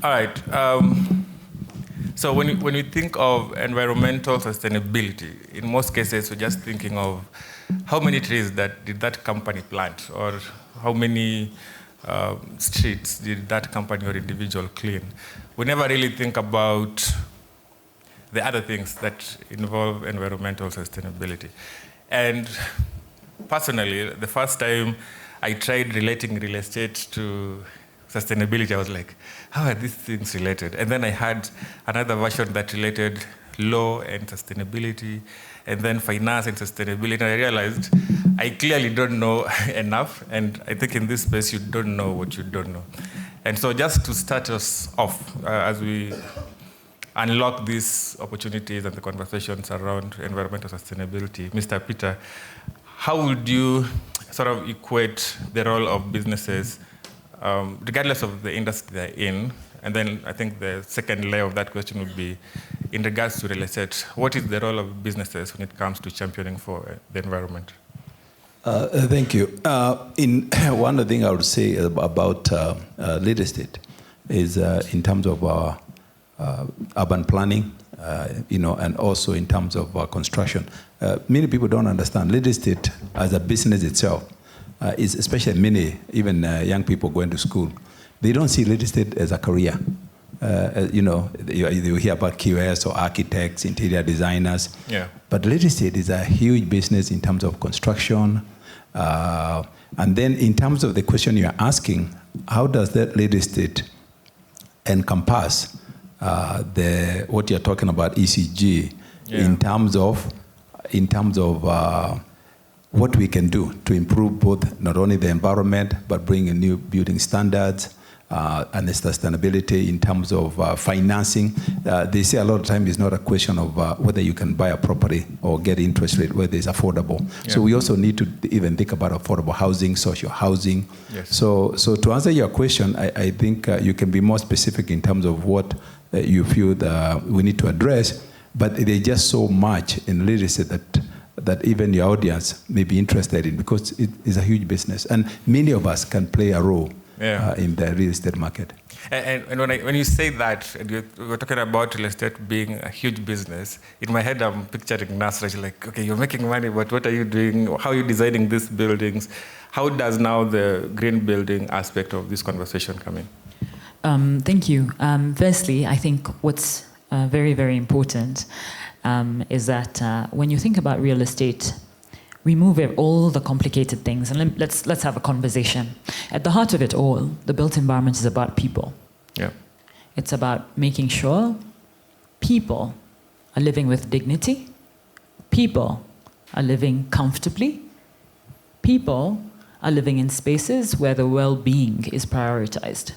All right. So when we think of environmental sustainability, in most cases, we're just thinking of how many trees did that company plant, or how many streets did that company or individual clean. We never really think about the other things that involve environmental sustainability. And personally, the first time I tried relating real estate to sustainability, I was like, how are these things related? And then I had another version that related law and sustainability, and then finance and sustainability. And I realized I clearly don't know enough, and I think in this space you don't know what you don't know. And so just to start us off, as we unlock these opportunities and the conversations around environmental sustainability, Mr. Peter, how would you sort of equate the role of businesses, regardless of the industry they're in? And then I think the second layer of that question would be, in regards to real estate, what is the role of businesses when it comes to championing for the environment? Thank you. One of the things I would say about real estate is in terms of urban planning, and also in terms of construction. Many people don't understand real estate as a business itself. Is especially many, even young people going to school, they don't see real estate as a career. You hear about QS or architects, interior designers. Yeah. But real estate is a huge business in terms of construction. And then in terms of the question you're asking, how does that real estate encompass what you're talking about, ECG, in terms of what we can do to improve both not only the environment, but bring in new building standards and the sustainability in terms of financing. They say a lot of time it's not a question of whether you can buy a property or get interest rate, whether it's affordable. Yeah. So we also need to even think about affordable housing, social housing. Yes. So to answer your question, I think you can be more specific in terms of what you feel that we need to address, but there's just so much in real estate that even your audience may be interested in, because it is a huge business. And many of us can play a role in the real estate market. And when you say that, and we're talking about real estate being a huge business, in my head I'm picturing Nasraj, like, okay, you're making money, but what are you doing? How are you designing these buildings? How does now the green building aspect of this conversation come in? Thank you. Firstly, I think what's very, very important is that when you think about real estate, remove all the complicated things, and let's have a conversation. At the heart of it all, the built environment is about people. Yeah. It's about making sure people are living with dignity, people are living comfortably, people are living in spaces where the well-being is prioritized.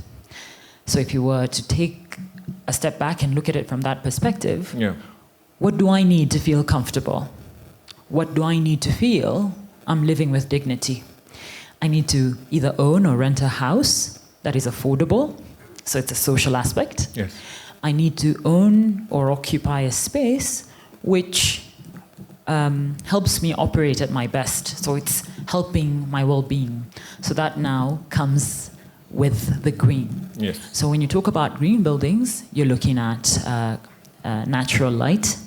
So if you were to take a step back and look at it from that perspective, what do I need to feel comfortable? What do I need to feel I'm living with dignity? I need to either own or rent a house that is affordable, so it's a social aspect. Yes. I need to own or occupy a space which helps me operate at my best, so it's helping my well-being. So that now comes with the green. Yes. So when you talk about green buildings, you're looking at natural light,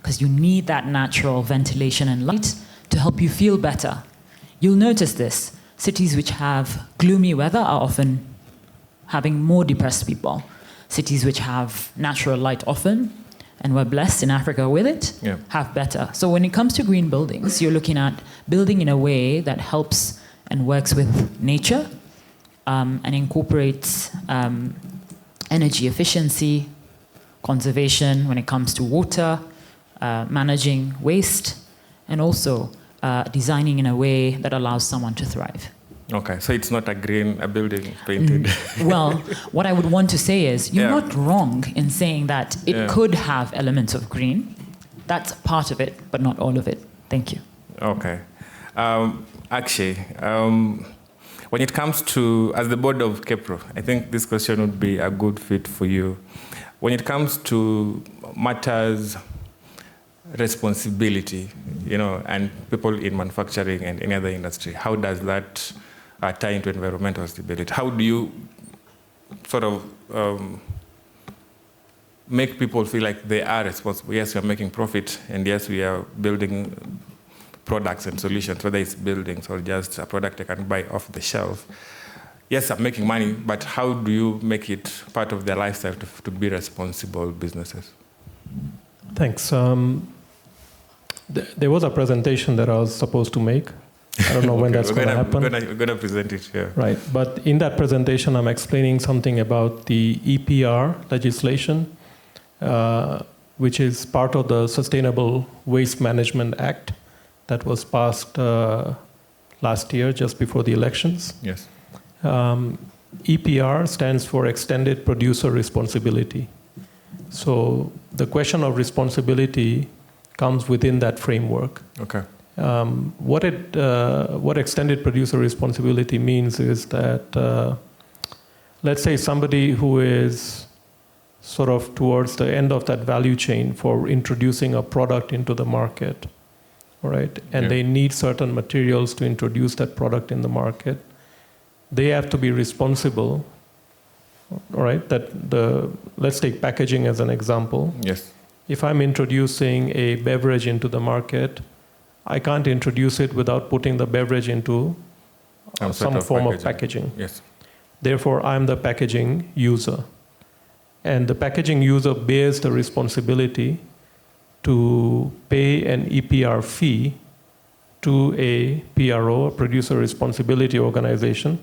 because you need that natural ventilation and light to help you feel better. You'll notice this. Cities which have gloomy weather are often having more depressed people. Cities which have natural light often, and we're blessed in Africa with it, have better. So when it comes to green buildings, you're looking at building in a way that helps and works with nature, and incorporates energy efficiency, conservation when it comes to water, managing waste, and also designing in a way that allows someone to thrive. Okay, so it's not a building painted. Well, what I would want to say is you're not wrong in saying that it could have elements of green. That's part of it, but not all of it. Thank you. Okay. Akshay, when it comes to, as the board of KEPRO, I think this question would be a good fit for you. When it comes to matters responsibility, and people in manufacturing and any other industry, how does that tie into environmental stability? How do you sort of make people feel like they are responsible. Yes, we are making profit, and yes, we are building products and solutions, whether it's buildings or just a product I can buy off the shelf. Yes, I'm making money, but how do you make it part of their lifestyle to be responsible businesses? Thanks. There was a presentation that I was supposed to make. I don't know when that's going to happen. We're going to present it here. Right. But in that presentation, I'm explaining something about the EPR legislation, which is part of the Sustainable Waste Management Act that was passed last year, just before the elections. Yes. EPR stands for Extended Producer Responsibility. So the question of responsibility comes within that framework. Okay. What extended producer responsibility means is that, let's say somebody who is sort of towards the end of that value chain for introducing a product into the market, all right, and they need certain materials to introduce that product in the market, they have to be responsible, all right, let's take packaging as an example. Yes. If I'm introducing a beverage into the market, I can't introduce it without putting the beverage into some form of packaging. Yes. Therefore, I'm the packaging user. And the packaging user bears the responsibility to pay an EPR fee to a PRO, a producer responsibility organization,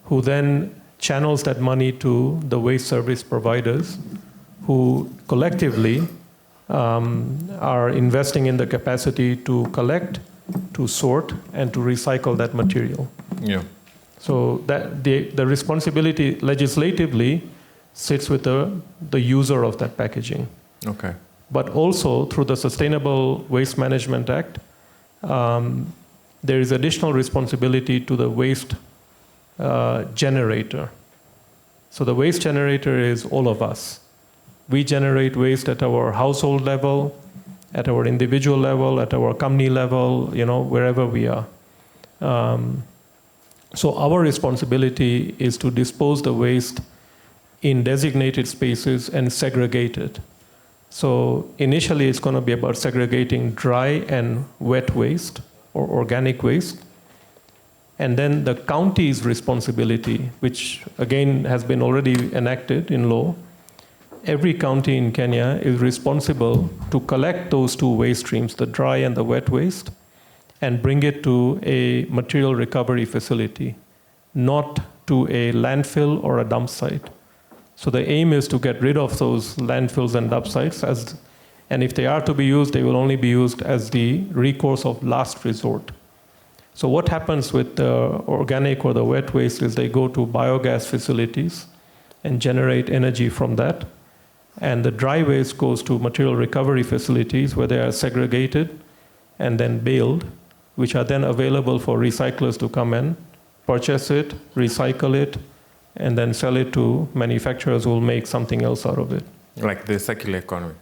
who then channels that money to the waste service providers, who collectively are investing in the capacity to collect, to sort, and to recycle that material. Yeah. So that the responsibility legislatively sits with the user of that packaging. Okay. But also through the Sustainable Waste Management Act, there is additional responsibility to the waste generator. So the waste generator is all of us. We generate waste at our household level, at our individual level, at our company level, wherever we are. So our responsibility is to dispose the waste in designated spaces and segregate it. So initially it's going to be about segregating dry and wet waste or organic waste. And then the county's responsibility, which again has been already enacted in law, every county in Kenya is responsible to collect those two waste streams, the dry and the wet waste, and bring it to a material recovery facility, not to a landfill or a dump site. So the aim is to get rid of those landfills and dump sites, and if they are to be used, they will only be used as the recourse of last resort. So what happens with the organic or the wet waste is they go to biogas facilities and generate energy from that. And the dry waste goes to material recovery facilities where they are segregated and then baled, which are then available for recyclers to come in, purchase it, recycle it, and then sell it to manufacturers who will make something else out of it. Like the circular economy.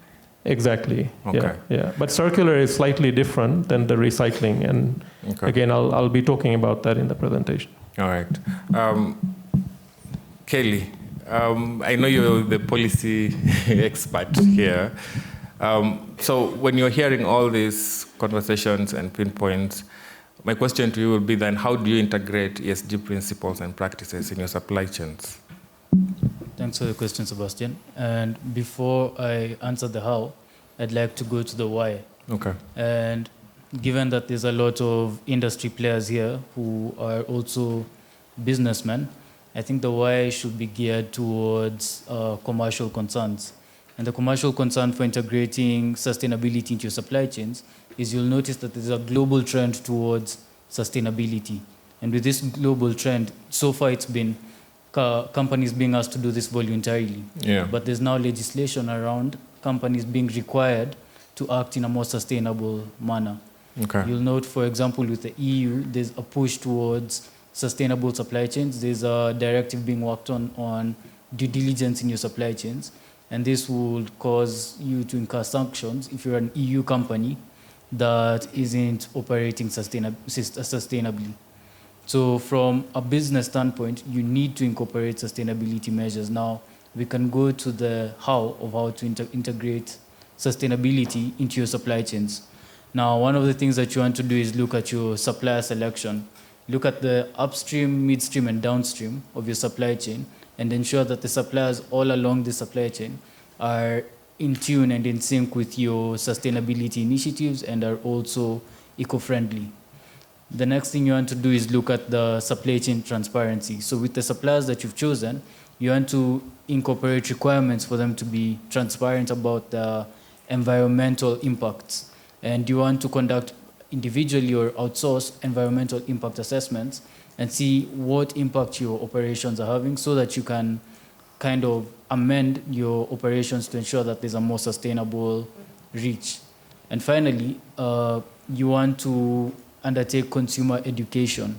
Exactly. Okay. Yeah. But circular is slightly different than the recycling, and again, I'll be talking about that in the presentation. All right. Kelly, I know you're the policy expert here. So when you're hearing all these conversations and pinpoints, my question to you would be then, how do you integrate ESG principles and practices in your supply chains? Thanks for the question, Sebastian. And before I answer the how, I'd like to go to the why. Okay. And given that there's a lot of industry players here who are also businessmen, I think the why should be geared towards commercial concerns. And the commercial concern for integrating sustainability into your supply chains is you'll notice that there's a global trend towards sustainability. And with this global trend, so far it's been companies being asked to do this voluntarily. Yeah. But there's now legislation around companies being required to act in a more sustainable manner. Okay. You'll note, for example, with the EU, there's a push towards sustainable supply chains. There's a directive being worked on due diligence in your supply chains. And this would cause you to incur sanctions if you're an EU company that isn't operating sustainably. So from a business standpoint, you need to incorporate sustainability measures. Now, we can go to the how of how to integrate sustainability into your supply chains. Now, one of the things that you want to do is look at your supplier selection. Look at the upstream, midstream, and downstream of your supply chain, and ensure that the suppliers all along the supply chain are in tune and in sync with your sustainability initiatives and are also eco-friendly. The next thing you want to do is look at the supply chain transparency. So with the suppliers that you've chosen, you want to incorporate requirements for them to be transparent about the environmental impacts. And you want to conduct individually or outsource environmental impact assessments and see what impact your operations are having so that you can kind of amend your operations to ensure that there's a more sustainable reach. And finally, you want to undertake consumer education.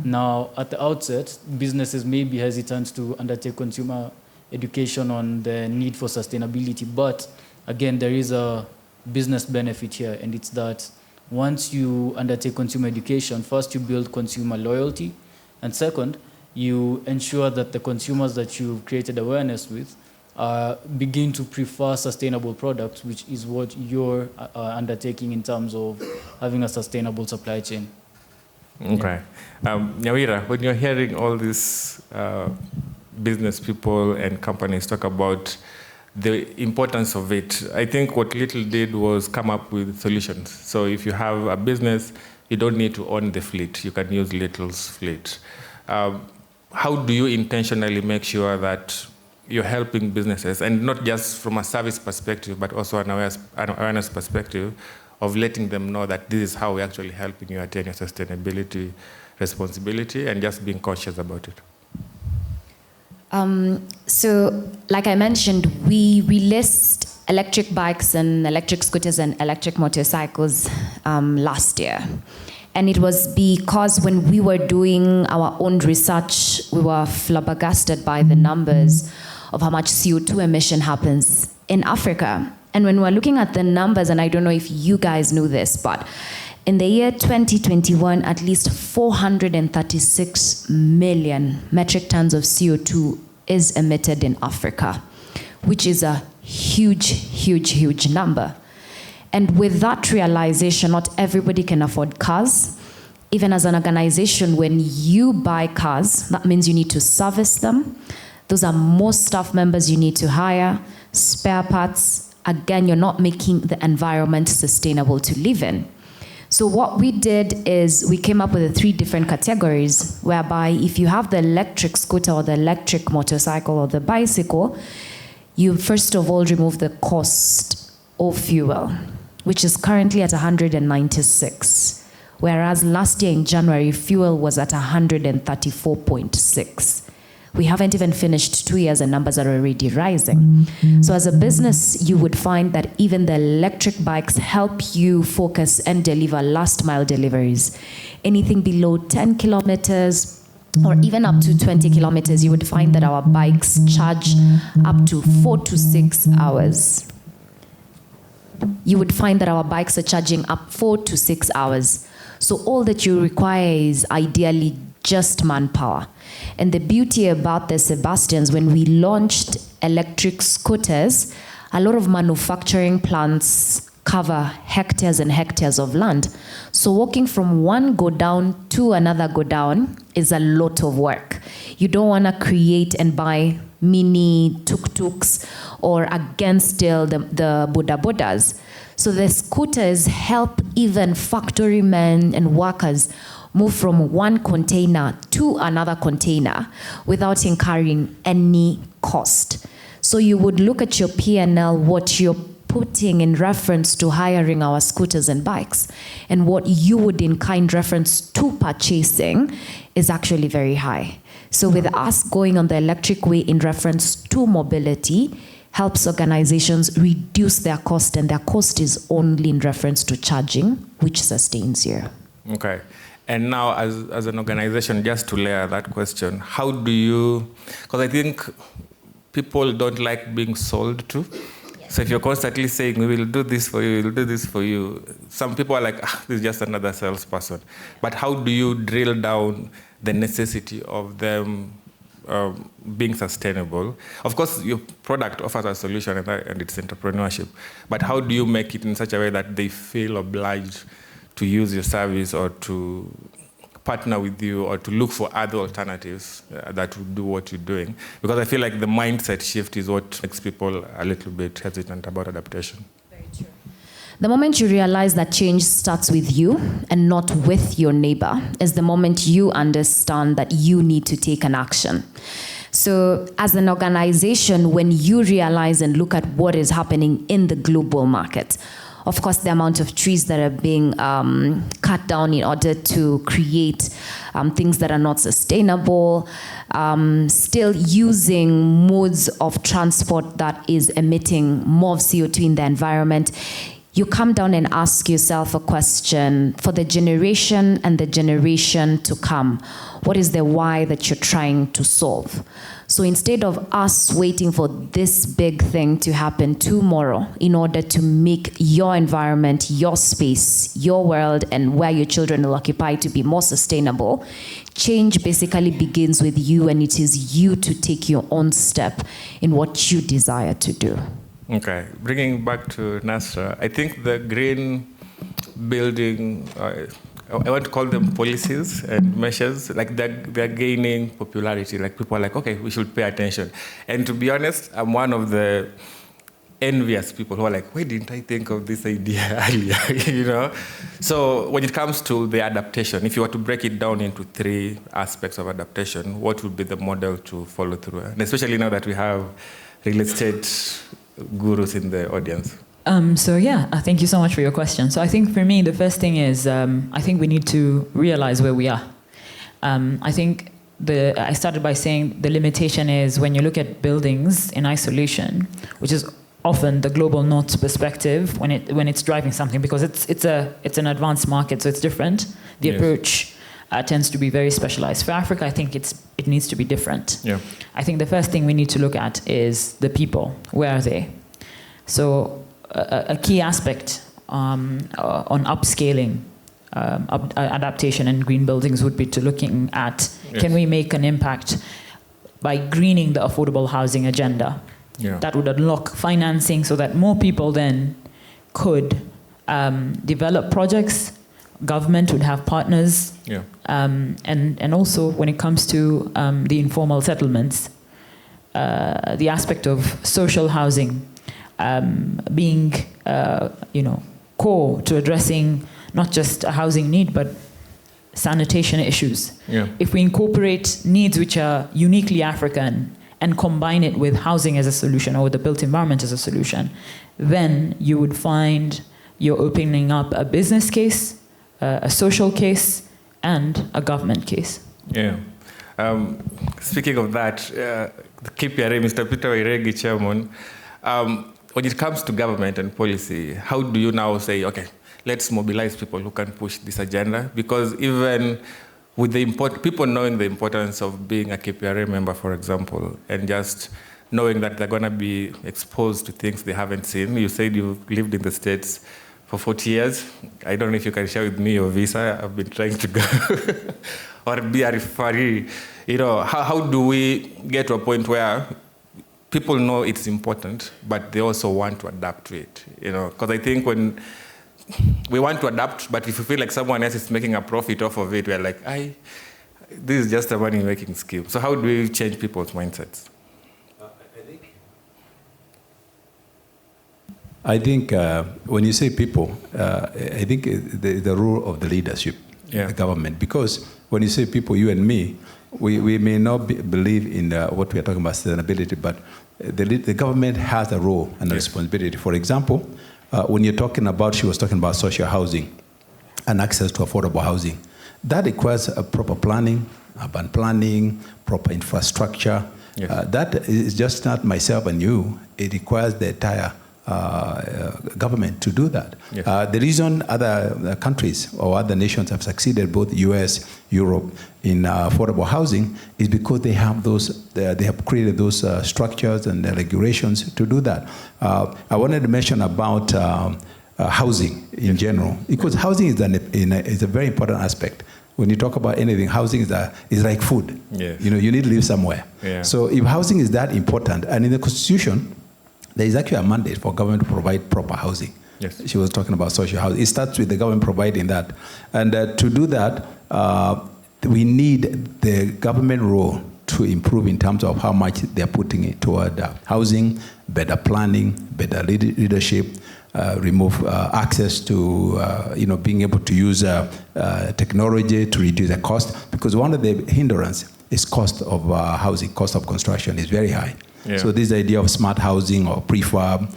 Now, at the outset, businesses may be hesitant to undertake consumer education on the need for sustainability, but again, there is a business benefit here, and it's that once you undertake consumer education, first you build consumer loyalty, and second, you ensure that the consumers that you've created awareness with begin to prefer sustainable products, which is what you're undertaking in terms of having a sustainable supply chain. Okay. Nyawira, when you're hearing all these business people and companies talk about the importance of it, I think what Little did was come up with solutions. So if you have a business, you don't need to own the fleet. You can use Little's fleet. How do you intentionally make sure that you're helping businesses, and not just from a service perspective, but also an awareness perspective of letting them know that this is how we're actually helping you attain your sustainability responsibility and just being conscious about it? So, like I mentioned, we list electric bikes and electric scooters and electric motorcycles last year. And it was because when we were doing our own research, we were flabbergasted by the numbers of how much CO2 emission happens in Africa. And when we're looking at the numbers, and I don't know if you guys knew this, but in the year 2021, at least 436 million metric tons of CO2 is emitted in Africa, which is a huge, huge, huge number. And with that realization, not everybody can afford cars. Even as an organization, when you buy cars, that means you need to service them. Those are more staff members you need to hire, spare parts. Again, you're not making the environment sustainable to live in. So what we did is we came up with 3 different categories, whereby if you have the electric scooter or the electric motorcycle or the bicycle, you first of all remove the cost of fuel, which is currently at 196, whereas last year in January, fuel was at 134.6. We haven't even finished 2 years and numbers are already rising. So as a business, you would find that even the electric bikes help you focus and deliver last mile deliveries. Anything below 10 kilometers or even up to 20 kilometers, you would find that our bikes charge up to 4 to 6 hours. You would find that our bikes are charging up 4 to 6 hours. So all that you require is ideally just manpower. And the beauty about the Sebastians, when we launched electric scooters, a lot of manufacturing plants cover hectares and hectares of land. So walking from one go down to another go down is a lot of work. You don't want to create and buy mini tuk-tuks or against still the boda-bodas. So the scooters help even factory men and workers move from one container to another container without incurring any cost. So you would look at your P&L, what you're putting in reference to hiring our scooters and bikes, and what you would in kind reference to purchasing is actually very high. So with us going on the electric way in reference to mobility, helps organizations reduce their cost, and their cost is only in reference to charging, which sustains you. Okay. And now, as an organization, just to layer that question, how do you, because I think people don't like being sold to. Yes. So if you're constantly saying, we will do this for you, we'll do this for you, some people are like, this is just another salesperson. But how do you drill down the necessity of them being sustainable? Of course, your product offers a solution and it's entrepreneurship. But how do you make it in such a way that they feel obliged to use your service or to partner with you or to look for other alternatives that will do what you're doing? Because I feel like the mindset shift is what makes people a little bit hesitant about adaptation. Very true. The moment you realize that change starts with you and not with your neighbor is the moment you understand that you need to take an action. So as an organization, when you realize and look at what is happening in the global market, of course, the amount of trees that are being cut down in order to create things that are not sustainable, still using modes of transport that is emitting more of CO2 in the environment, you come down and ask yourself a question for the generation and the generation to come. What is the why that you're trying to solve? So instead of us waiting for this big thing to happen tomorrow in order to make your environment, your space, your world, and where your children will occupy to be more sustainable, change basically begins with you, and it is you to take your own step in what you desire to do. Okay, bringing back to Nasra, I think the green building, I want to call them policies and measures, like they're gaining popularity. Like people are like, okay, we should pay attention. And to be honest, I'm one of the envious people who are like, why didn't I think of this idea earlier, you know? So when it comes to the adaptation, if you were to break it down into 3 aspects of adaptation, what would be the model to follow through? And especially now that we have real estate gurus in the audience. Thank you so much for your question. So I think for me, the first thing is I think we need to realize where we are. I think I started by saying the limitation is when you look at buildings in isolation, which is often the global north perspective when it's driving something, because it's an advanced market, so it's different. The approach tends to be very specialized. For Africa, I think it needs to be different. Yeah. I think the first thing we need to look at is the people. Where are they? So a key aspect on upscaling adaptation and green buildings would be to looking at can we make an impact by greening the affordable housing agenda. Yeah. That would unlock financing so that more people then could develop projects. Government would have partners. Yeah. And also when it comes to the informal settlements, the aspect of social housing being core to addressing not just a housing need but sanitation issues. Yeah. If we incorporate needs which are uniquely African and combine it with housing as a solution or the built environment as a solution, then you would find you're opening up a business case, a social case, and a government case. Yeah. Speaking of that, the KPRA, Mr. Peter Wairegi, Chairman, when it comes to government and policy, how do you now say, okay, let's mobilize people who can push this agenda? Because even with people knowing the importance of being a KPRA member, for example, and just knowing that they're going to be exposed to things they haven't seen. You said you've lived in the States for 40 years. I don't know if you can share with me your visa. I've been trying to go or be a referee. You know, how do we get to a point where people know it's important, but they also want to adapt to it? You know, because I think when we want to adapt, but if you feel like someone else is making a profit off of it, we're like, this is just a money-making scheme. So how do we change people's mindsets? I think when you say people, I think the role of the leadership, the government, because when you say people, you and me, we may not believe in what we are talking about sustainability, but the government has a role and a responsibility. For example, when you're talking about, she was talking about social housing and access to affordable housing. That requires a proper planning, urban planning, proper infrastructure. Yes. That is just not myself and you. It requires the entire government to do that. Yes. The reason other countries or other nations have succeeded, both US, Europe, in affordable housing is because they have they have created those structures and regulations to do that. I wanted to mention about housing in general, because housing is a very important aspect. when you talk about anything, housing is like food. Yes. You know, you need to live somewhere. Yeah. So if housing is that important, and in the Constitution, there is actually a mandate for government to provide proper housing. Yes. She was talking about social housing. It starts with the government providing that. And to do that, we need the government role to improve in terms of how much they're putting it toward housing, better planning, better leadership, remove access to being able to use technology to reduce the cost, because one of the hindrance is cost of housing, cost of construction is very high. Yeah. So this idea of smart housing or prefab,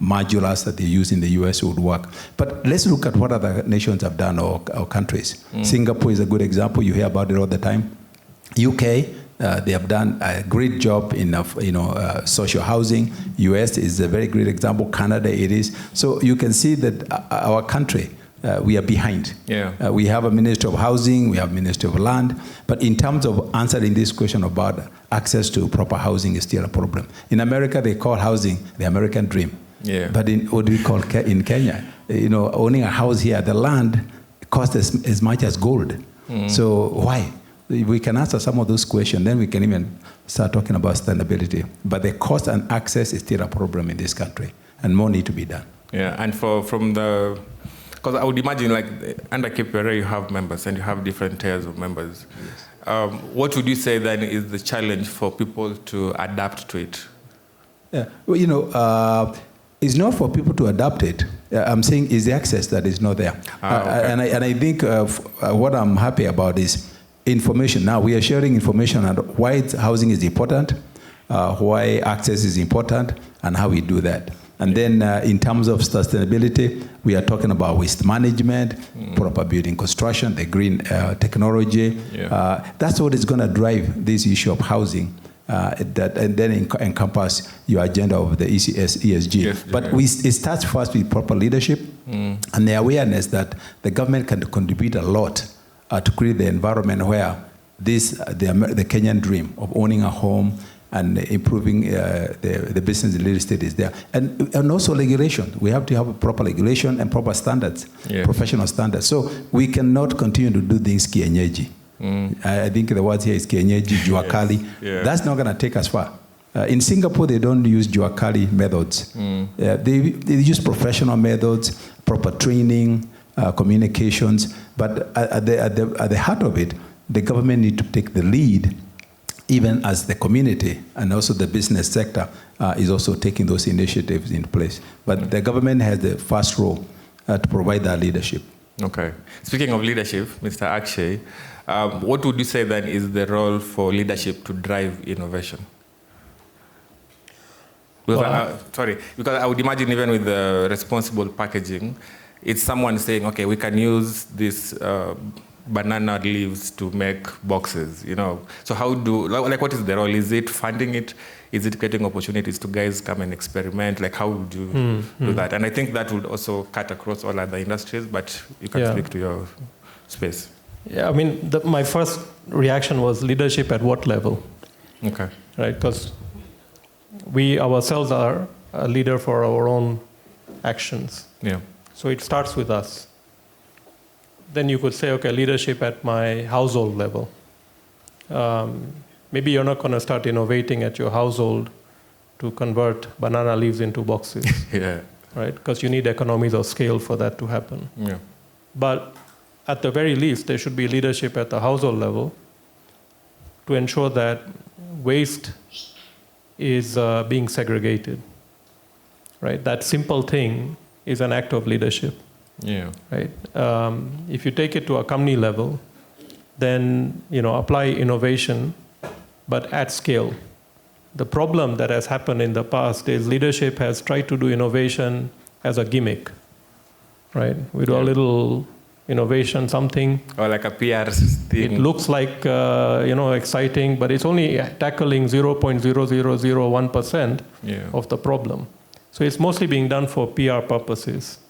modulars that they use in the US would work. But let's look at what other nations have done or countries. Singapore is a good example. You hear about it all the time. UK, they have done a great job in social housing. US is a very great example. Canada, it is. So you can see that our country, we are behind. Yeah. We have a Ministry of Housing, we have Ministry of Land, but in terms of answering this question about access to proper housing is still a problem. In America, they call housing the American dream. Yeah. But what do we call in Kenya? Owning a house here, the land costs as much as gold. So why? If we can answer some of those questions, then we can even start talking about sustainability. But the cost and access is still a problem in this country, and more need to be done. Yeah, and because I would imagine, like, under KPRA, you have members and you have different tiers of members. Yes. What would you say then is the challenge for people to adapt to it? Yeah, well, it's not for people to adapt it. I'm saying is the access that is not there. Okay. And I think what I'm happy about is information. Now we are sharing information on why housing is important, why access is important, and how we do that. And then in terms of sustainability, we are talking about waste management, proper building construction, the green technology. Yeah. That's what is going to drive this issue of housing, and then encompass your agenda of the ESG. Yes, but it starts first with proper leadership and the awareness that the government can contribute a lot to create the environment where the Kenyan dream of owning a home and improving the business and real estate is there. And also regulation. We have to have a proper regulation and proper standards, professional standards. So we cannot continue to do things kienyeji. I think the word here is kienyeji, juakali. Yes. That's not going to take us far. In Singapore, they don't use juakali methods. They use professional methods, proper training, communications. But at the heart of it, the government need to take the lead, even as the community and also the business sector is also taking those initiatives in place. But the government has the first role to provide that leadership. Okay. Speaking of leadership, Mr. Akshay, what would you say then is the role for leadership to drive innovation? Because I would imagine even with the responsible packaging, it's someone saying, okay, we can use this banana leaves to make boxes, So what is the role? Is it funding it? Is it creating opportunities to guys come and experiment? Like, how would you do that? And I think that would also cut across all other industries, but you can speak to your space. Yeah, I mean, my first reaction was leadership at what level? Okay. Right, because we ourselves are a leader for our own actions. Yeah. So it starts with us. Then you could say, okay, leadership at my household level. Maybe you're not going to start innovating at your household to convert banana leaves into boxes. Yeah. Right? Because you need economies of scale for that to happen. Yeah. But at the very least, there should be leadership at the household level to ensure that waste is being segregated. Right? That simple thing is an act of leadership. Yeah. Right. If you take it to a company level, then apply innovation, but at scale. The problem that has happened in the past is leadership has tried to do innovation as a gimmick. Right. We do a little innovation, something. Or like a PR thing. It looks like exciting, but it's only tackling 0.0001% of the problem. So it's mostly being done for PR purposes.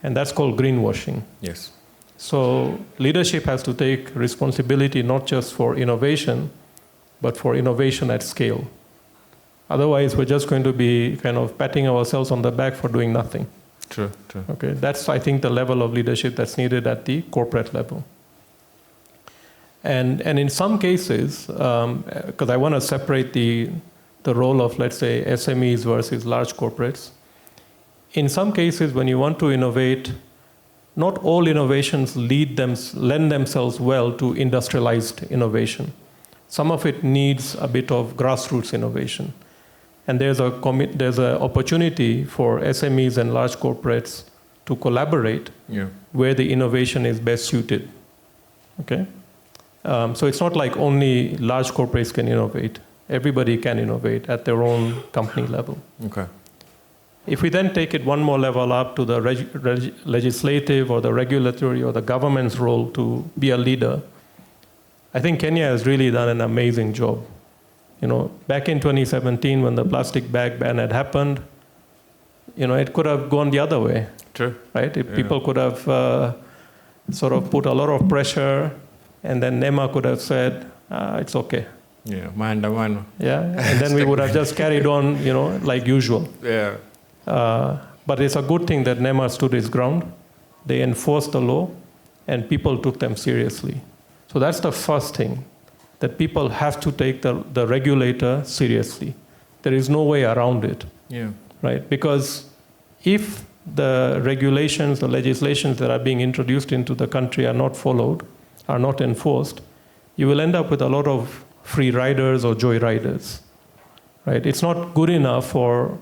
And that's called greenwashing. Yes. So leadership has to take responsibility not just for innovation, but for innovation at scale. Otherwise, we're just going to be kind of patting ourselves on the back for doing nothing. True. Okay, that's, I think, the level of leadership that's needed at the corporate level. And in some cases, because I want to separate the role of, let's say, SMEs versus large corporates. In some cases, when you want to innovate, not all innovations lend themselves well to industrialized innovation. Some of it needs a bit of grassroots innovation. And there's an opportunity for SMEs and large corporates to collaborate where the innovation is best suited. Okay? So it's not like only large corporates can innovate. Everybody can innovate at their own company level. Okay. If we then take it one more level up to the legislative or the regulatory or the government's role to be a leader, I think Kenya has really done an amazing job. You know, back in 2017 when the plastic bag ban had happened, you know, it could have gone the other way. True. Right? People could have sort of put a lot of pressure, and then NEMA could have said, it's okay. Yeah, maandamano. Yeah, and then we would have just carried on, you know, like usual. Yeah. But it's a good thing that NEMA stood its ground. They enforced the law, and people took them seriously. So that's the first thing, that people have to take the regulator seriously. There is no way around it. Yeah. Right? Because if the regulations, the legislations that are being introduced into the country are not followed, are not enforced, you will end up with a lot of free riders or joy riders. Right? It's not good enough for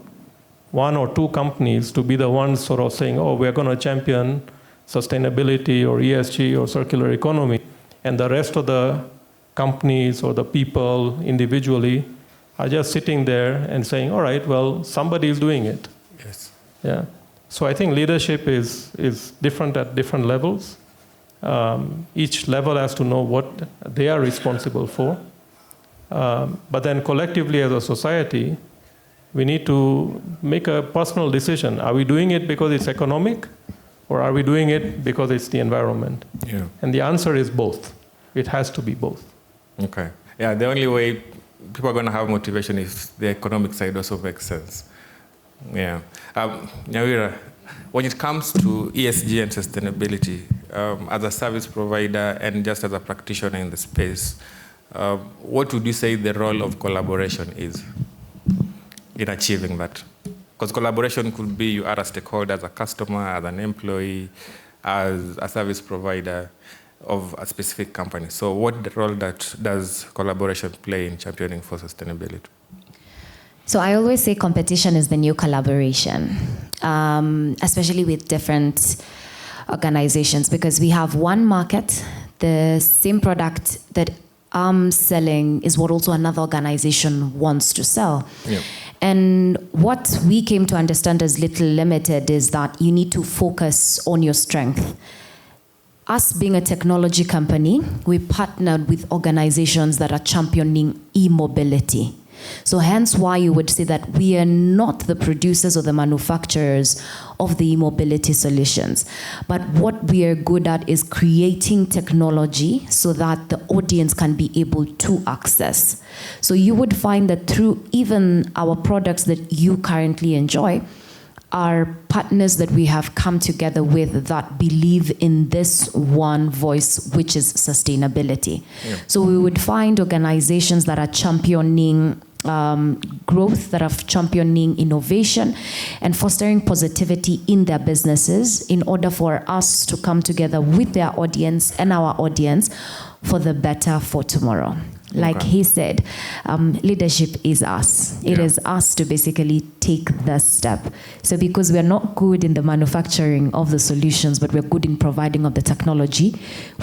one or two companies to be the ones sort of saying, oh, we're going to champion sustainability or ESG or circular economy, and the rest of the companies or the people individually are just sitting there and saying, all right, well, somebody is doing it. Yes. Yeah. So I think leadership is different at different levels. Each level has to know what they are responsible for. But then collectively as a society, we need to make a personal decision. Are we doing it because it's economic, or are we doing it because it's the environment? Yeah. And the answer is both. It has to be both. Okay. Yeah, the only way people are going to have motivation is the economic side also makes sense. Yeah. Nyawira, when it comes to ESG and sustainability, as a service provider and just as a practitioner in the space, what would you say the role of collaboration is in achieving that? Because collaboration could be you are a stakeholder, as a customer, as an employee, as a service provider of a specific company. So what role does collaboration play in championing for sustainability? So I always say competition is the new collaboration, especially with different organizations, because we have one market, the same product that I'm selling is what also another organization wants to sell. Yeah. And what we came to understand as Little Limited is that you need to focus on your strength. Us being a technology company, we partnered with organizations that are championing e-mobility. So hence why you would say that we are not the producers or the manufacturers of the e-mobility solutions. But what we are good at is creating technology so that the audience can be able to access. So you would find that through even our products that you currently enjoy, are partners that we have come together with that believe in this one voice, which is sustainability. Yeah. So we would find organizations that are championing growth, that are championing innovation and fostering positivity in their businesses in order for us to come together with their audience and our audience for the better for tomorrow. Like he said, leadership is us. It is us to basically take the step. So because we're not good in the manufacturing of the solutions, but we're good in providing of the technology,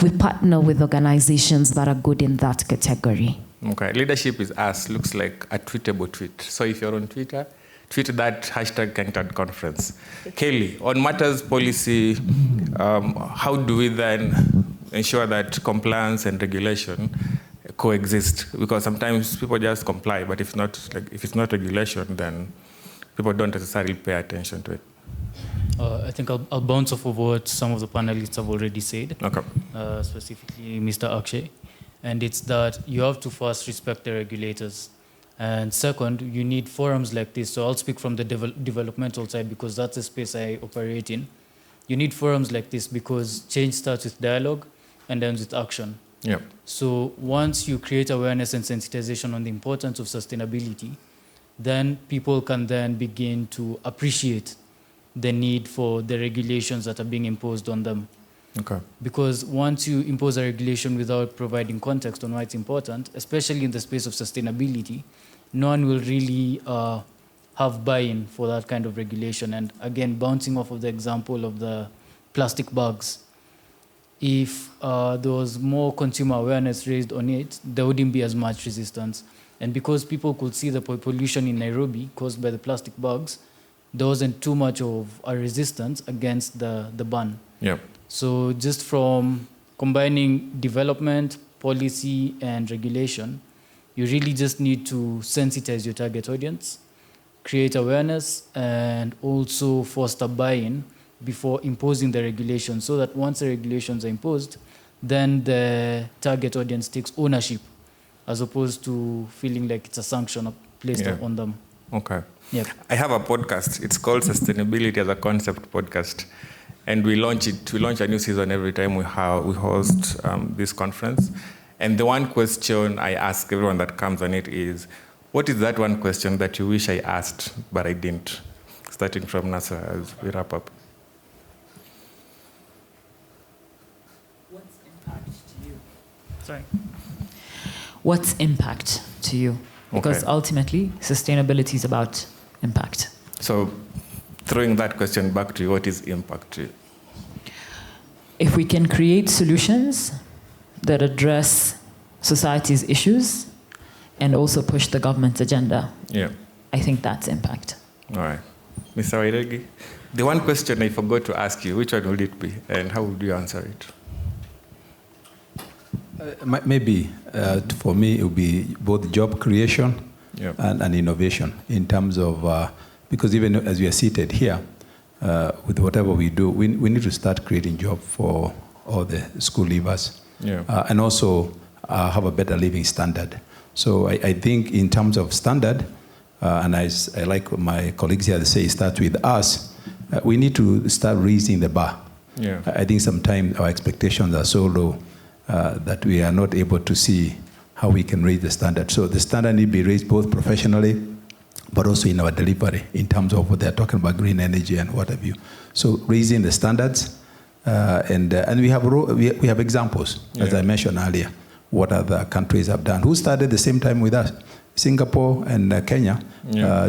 we partner with organizations that are good in that category. Okay, leadership is us looks like a tweetable tweet. So if you're on Twitter, tweet that hashtag KENCTAD conference. Kelly, on matters policy, how do we then ensure that compliance and regulation coexist? Because sometimes people just comply, but if it's not regulation, then people don't necessarily pay attention to it. I think I'll bounce off of what some of the panelists have already said, specifically Mr. Akshay. And it's that you have to first respect the regulators. And second, you need forums like this. So I'll speak from the developmental side because that's the space I operate in. You need forums like this because change starts with dialogue and ends with action. Yeah. So once you create awareness and sensitization on the importance of sustainability, then people can then begin to appreciate the need for the regulations that are being imposed on them. Okay. Because once you impose a regulation without providing context on why it's important, especially in the space of sustainability, no one will really have buy-in for that kind of regulation. And again, bouncing off of the example of the plastic bags, if there was more consumer awareness raised on it, there wouldn't be as much resistance. And because people could see the pollution in Nairobi caused by the plastic bags, there wasn't too much of a resistance against the ban. Yeah. So just from combining development, policy, and regulation, you really just need to sensitize your target audience, create awareness, and also foster buy-in before imposing the regulations, so that once the regulations are imposed, then the target audience takes ownership as opposed to feeling like it's a sanction placed on them. Okay. Yep. I have a podcast. It's called Sustainability as a Concept Podcast. And we launch a new season every time we host this conference. And the one question I ask everyone that comes on it is, what is that one question that you wish I asked, but I didn't? Starting from Nasser as we wrap up. What's impact to you? Sorry. What's impact to you? Because ultimately, sustainability is about impact. So throwing that question back to you, what is impact to you? If we can create solutions that address society's issues and also push the government's agenda, I think that's impact. All right. Mr. Wairegi, the one question I forgot to ask you, which one would it be, and how would you answer it? Maybe for me it would be both job creation and innovation in terms of, because even as we are seated here, with whatever we do, we need to start creating jobs for all the school leavers and also have a better living standard. So I think in terms of standard, and I like my colleagues here to say, start with us, we need to start raising the bar. I think sometimes our expectations are so low that we are not able to see how we can raise the standard. So the standard need to be raised both professionally, but also in our delivery in terms of what they're talking about, green energy and what have you. So raising the standards, and we have examples, as I mentioned earlier, what other countries have done. Who started the same time with us? Singapore and Kenya.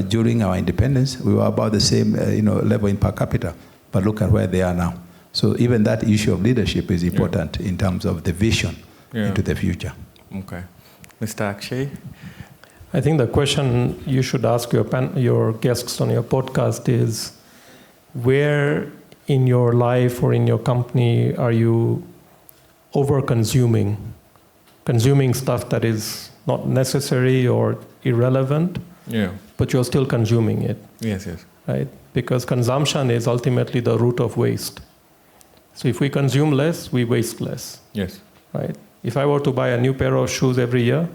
During our independence, we were about the same level in per capita, but look at where they are now. So even that issue of leadership is important in terms of the vision into the future. Okay. Mr. Akshay? I think the question you should ask your guests on your podcast is, where in your life or in your company are you over-consuming stuff that is not necessary or irrelevant, but you're still consuming it? Yes. Right? Because consumption is ultimately the root of waste. So if we consume less, we waste less. Yes. Right? If I were to buy a new pair of shoes every year,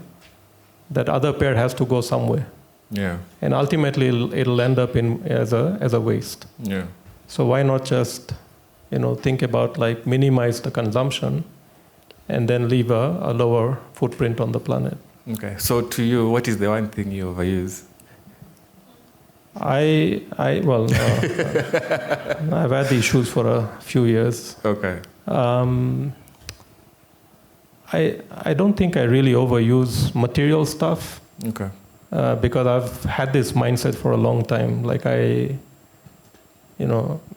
that other pair has to go somewhere. And ultimately it'll end up as a waste. So why not just think about minimize the consumption and then leave a lower footprint on the planet. Okay. So to you, what is the one thing you overuse? I've had these shoes for a few years. Okay. I don't think I really overuse material stuff. Okay. Because I've had this mindset for a long time.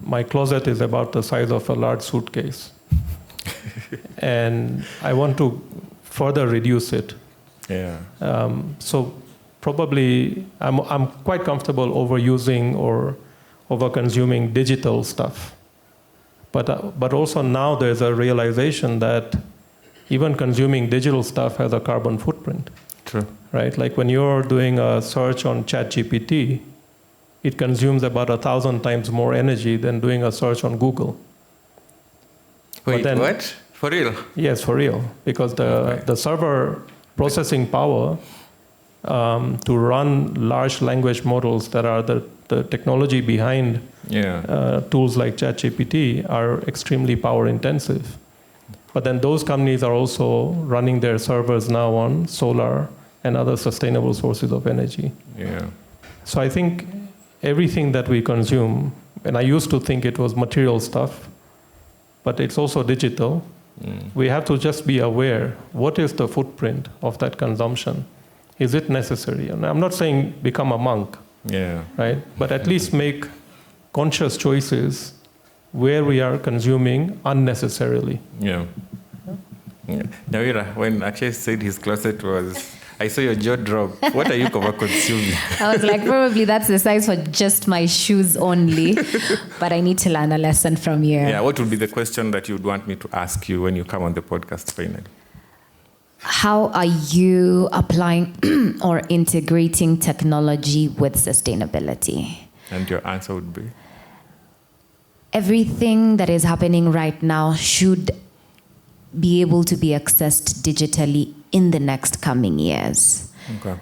My closet is about the size of a large suitcase. And I want to further reduce it. So probably I'm quite comfortable overusing or over-consuming digital stuff. But also now there's a realization that even consuming digital stuff has a carbon footprint. True. Right? Like when you're doing a search on ChatGPT, it consumes about 1,000 times more energy than doing a search on Google. Wait, what? For real? Yes, for real. Because the server processing power to run large language models that are the technology behind tools like ChatGPT are extremely power intensive. But then those companies are also running their servers now on solar and other sustainable sources of energy. Yeah. So I think everything that we consume, and I used to think it was material stuff, but it's also digital. We have to just be aware, what is the footprint of that consumption? Is it necessary? And I'm not saying become a monk, right? But at least make conscious choices where we are consuming unnecessarily. Nawira, when Akshay said his closet was, I saw your jaw drop. What are you consuming? I was like, probably that's the size for just my shoes only. But I need to learn a lesson from you. Yeah, what would be the question that you would want me to ask you when you come on the podcast finally? How are you applying or integrating technology with sustainability? And your answer would be? Everything that is happening right now should be able to be accessed digitally in the next coming years. Okay.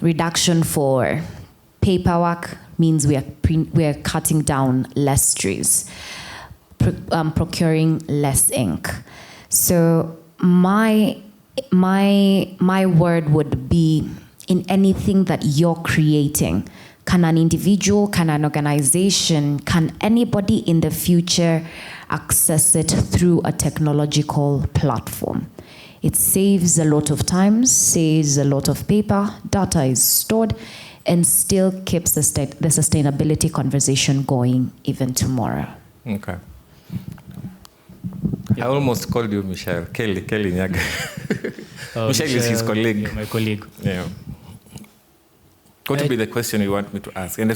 Reduction for paperwork means we are cutting down less trees, procuring less ink. So my word would be, in anything that you're creating, can an individual, can an organization, can anybody in the future access it through a technological platform? It saves a lot of time, saves a lot of paper, data is stored, and still keeps the sustainability conversation going even tomorrow. Okay. I almost called you Michelle. Kelly Nyaga. Michelle is his colleague. Yeah, my colleague. Yeah. What would be the question you want me to ask? And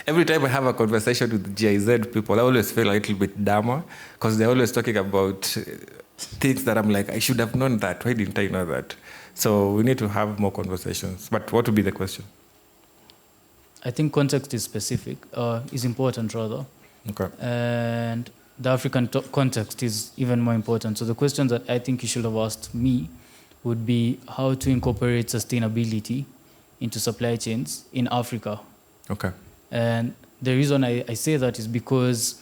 every time I have a conversation with GIZ people, I always feel a little bit dumber because they're always talking about things that I'm like, I should have known that. Why didn't I know that? So we need to have more conversations. But what would be the question? I think context is specific, is important rather. Okay. And the African context is even more important. So the question that I think you should have asked me would be how to incorporate sustainability into supply chains in Africa. Okay. And the reason I say that is because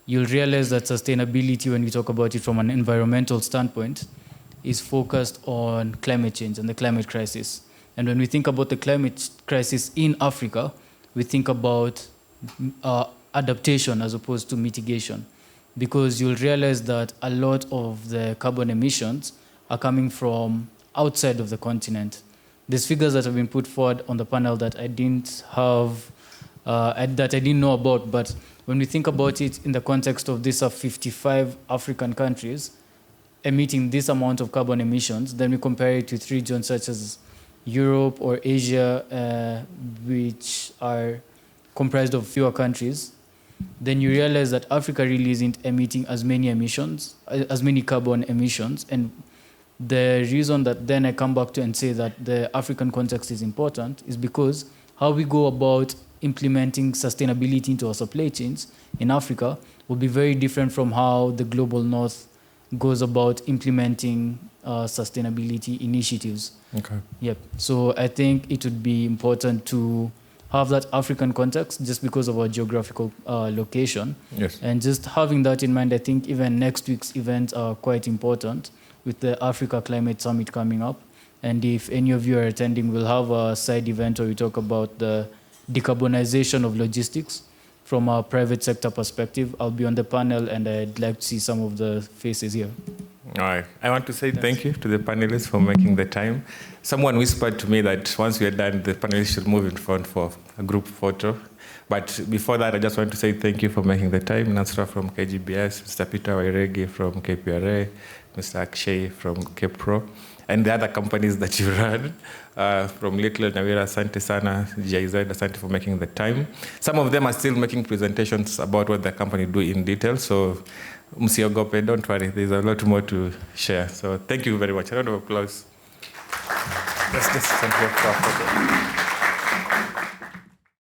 you'll realize that sustainability, when we talk about it from an environmental standpoint, is focused on climate change and the climate crisis. And when we think about the climate crisis in Africa, we think about adaptation as opposed to mitigation, because you'll realize that a lot of the carbon emissions are coming from outside of the continent. There's figures that have been put forward on the panel that I didn't have, that I didn't know about, but when we think about it in the context of these 55 African countries emitting this amount of carbon emissions, then we compare it to regions such as Europe or Asia, which are comprised of fewer countries, then you realize that Africa really isn't emitting as many emissions, as many carbon emissions. And the reason that then I come back to and say that the African context is important is because how we go about implementing sustainability into our supply chains in Africa will be very different from how the global north goes about implementing sustainability initiatives. Okay. Yep. So I think it would be important to have that African context just because of our geographical location. Yes. And just having that in mind, I think even next week's events are quite important with the Africa Climate Summit coming up. And if any of you are attending, we'll have a side event where we talk about the decarbonization of logistics from a private sector perspective. I'll be on the panel and I'd like to see some of the faces here. All right. I want to say thank you to the panelists for making the time. Someone whispered to me that once we are done, the panelists should move in front for a group photo. But before that, I just want to say thank you for making the time. Nasra from KGBS, Mr. Peter Wairegi from KPRA, Mr. Akshay from KPRO, and the other companies that you run. From Little Nawira, Asante Sana, GIZ, Asante for making the time. Some of them are still making presentations about what the company do in detail. So, Msiogope, don't worry, there's a lot more to share. So, thank you very much. A round of applause. Let's just